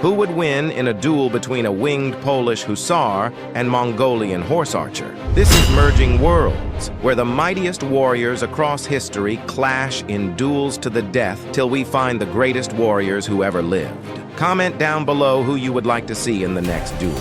Who would win in a duel between a winged Polish Hussar and Mongolian horse archer? This is Merging Worlds, where the mightiest warriors across history clash in duels to the death till we find the greatest warriors who ever lived. Comment down below who you would like to see in the next duel.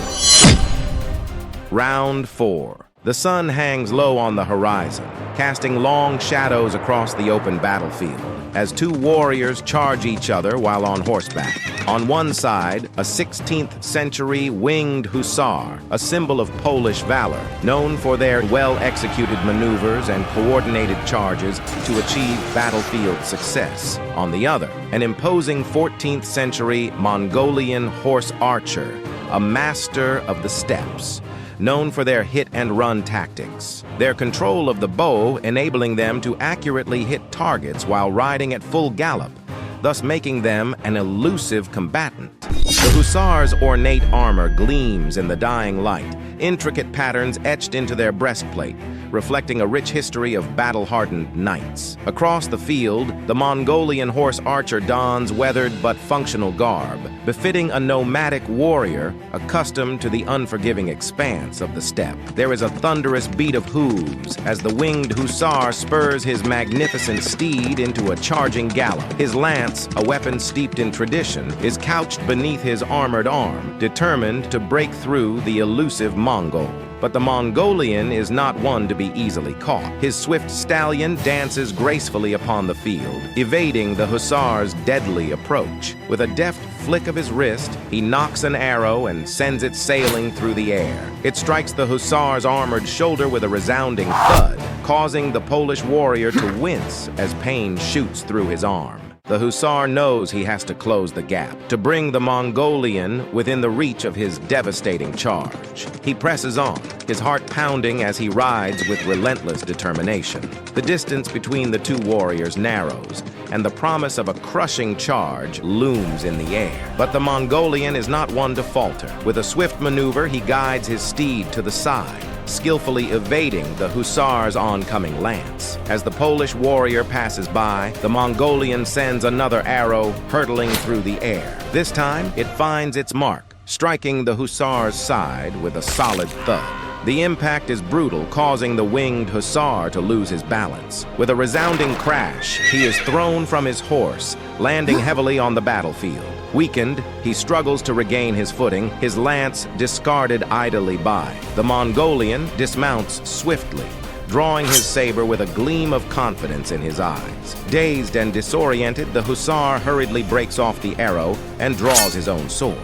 Round 4. The sun hangs low on the horizon, casting long shadows across the open battlefield, as two warriors charge each other while on horseback. On one side, a 16th century winged hussar, a symbol of Polish valor, known for their well-executed maneuvers and coordinated charges to achieve battlefield success. On the other, an imposing 14th century Mongolian horse archer, a master of the steppes, known for their hit-and-run tactics. Their control of the bow enabling them to accurately hit targets while riding at full gallop, thus making them an elusive combatant. The hussars' ornate armor gleams in the dying light, intricate patterns etched into their breastplate, reflecting a rich history of battle-hardened knights. Across the field, the Mongolian horse archer dons weathered but functional garb, befitting a nomadic warrior accustomed to the unforgiving expanse of the steppe. There is a thunderous beat of hooves as the winged hussar spurs his magnificent steed into a charging gallop. His lance, a weapon steeped in tradition, is couched beneath his armored arm, determined to break through the elusive Mongol. But the Mongolian is not one to be easily caught. His swift stallion dances gracefully upon the field, evading the hussar's deadly approach. With a deft flick of his wrist, he knocks an arrow and sends it sailing through the air. It strikes the hussar's armored shoulder with a resounding thud, causing the Polish warrior to wince as pain shoots through his arm. The hussar knows he has to close the gap to bring the Mongolian within the reach of his devastating charge. He presses on, his heart pounding as he rides with relentless determination. The distance between the two warriors narrows, and the promise of a crushing charge looms in the air. But the Mongolian is not one to falter. With a swift maneuver, he guides his steed to the side, skillfully evading the hussar's oncoming lance. As the Polish warrior passes by, the Mongolian sends another arrow hurtling through the air. This time, it finds its mark, striking the hussar's side with a solid thud. The impact is brutal, causing the winged hussar to lose his balance. With a resounding crash, he is thrown from his horse, landing heavily on the battlefield. Weakened, he struggles to regain his footing, his lance discarded idly by. The Mongolian dismounts swiftly, drawing his saber with a gleam of confidence in his eyes. Dazed and disoriented, the hussar hurriedly breaks off the arrow and draws his own sword.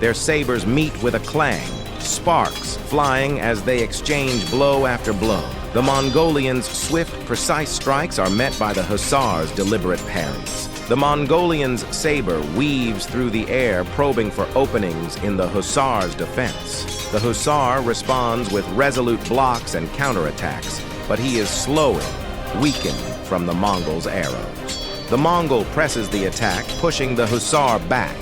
Their sabers meet with a clang, sparks flying as they exchange blow after blow. The Mongolian's swift, precise strikes are met by the hussar's deliberate parries. The Mongolian's saber weaves through the air, probing for openings in the hussar's defense. The hussar responds with resolute blocks and counterattacks, but he is slowing, weakened from the Mongol's arrows. The Mongol presses the attack, pushing the hussar back,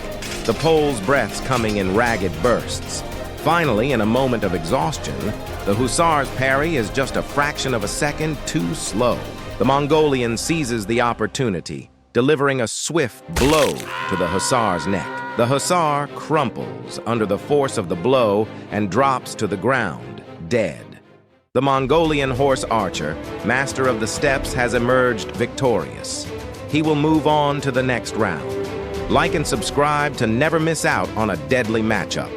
the Pole's breaths coming in ragged bursts. Finally, in a moment of exhaustion, the hussar's parry is just a fraction of a second too slow. The Mongolian seizes the opportunity, delivering a swift blow to the hussar's neck. The hussar crumples under the force of the blow and drops to the ground, dead. The Mongolian horse archer, master of the steppes, has emerged victorious. He will move on to the next round. Like and subscribe to never miss out on a deadly matchup.